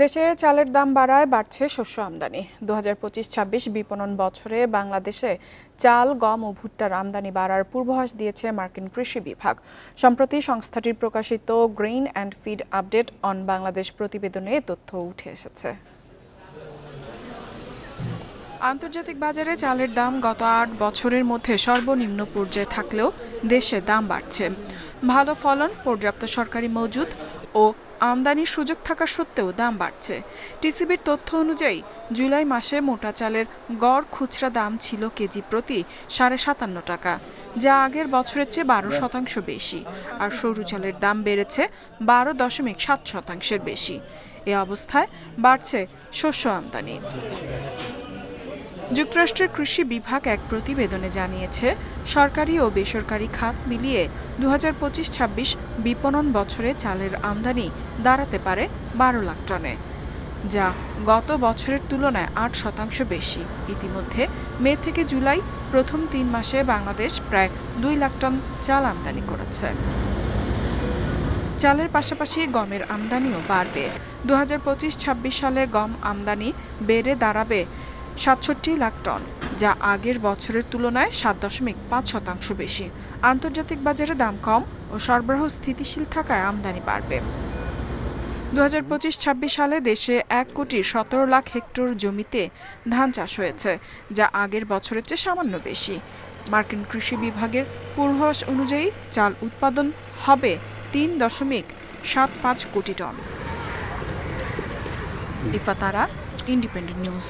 দেশে চালের দাম বাড়ায় বাড়ছে শস্য আমদানি। ২০২৫-২৬ বিপণন বছরে বাংলাদেশে চাল, গম ও ভুট্টার আমদানি বাড়ার পূর্বাভাস দিয়েছে মার্কিন কৃষি বিভাগ। সম্প্রতি সংস্থাটির প্রকাশিত grain and feed update on Bangladesh প্রতিবেদনে এ তথ্য উঠে এসেছে। আন্তর্জাতিক বাজারে চালের দাম গত ৮ বছরের মধ্যে সর্বনিম্ন পর্যায়ে থাকলেও দেশে দাম বাড়ছে। ভালো ফলন, পর্যাপ্ত সরকারি মজুদ ও আমদানির সুযোগ থাকা সত্ত্বেও দাম বাড়ছে। টিসিবির তথ্য অনুযায়ী জুলাই মাসে মোটা চালের গড় খুচরা দাম ছিল কেজি প্রতি ৫৭.৫ টাকা, যা আগের বছরের চেয়ে ১২% বেশি। আর সরু চালের দাম বেড়েছে ১২.৭% বেশি। এ অবস্থায় বাড়ছে শস্য আমদানি। যুক্তরাষ্ট্রের কৃষি বিভাগ এক প্রতিবেদনে জানিয়েছে, সরকারি ও বেসরকারি খাত মিলিয়ে ২০২৫-২৬ বিপণন বছরে চালের আমদানি দাঁড়াতে পারে ১২ লাখ টনে, যা গত বছরের তুলনায় ৮% বেশি। ইতিমধ্যে মে থেকে জুলাই প্রথম ৩ মাসে বাংলাদেশ প্রায় ২ লাখ টন চাল আমদানি করেছে। চালের পাশাপাশি গমের আমদানিও বাড়বে। ২০২৫-২৬ সালে গম আমদানি বেড়ে দাঁড়াবে ৬৭ লাখ টন, যা আগের বছরের তুলনায় ৭.৫% বেশি। আন্তর্জাতিক বাজারে দাম কম ও সরবরাহ স্থিতিশীল থাকায় আমদানি বাড়বে। ২০২৫-২৬ সালে দেশে ১,১৭,০০,০০০ হেক্টর জমিতে ধান চাষ হয়েছে, যা আগের বছরের চেয়ে সামান্য বেশি। মার্কিন কৃষি বিভাগের পূর্বাভাস অনুযায়ী চাল উৎপাদন হবে ৩.৭৫ কোটি টন। ইফা তারা, ইন্ডিপেন্ডেন্ট নিউজ।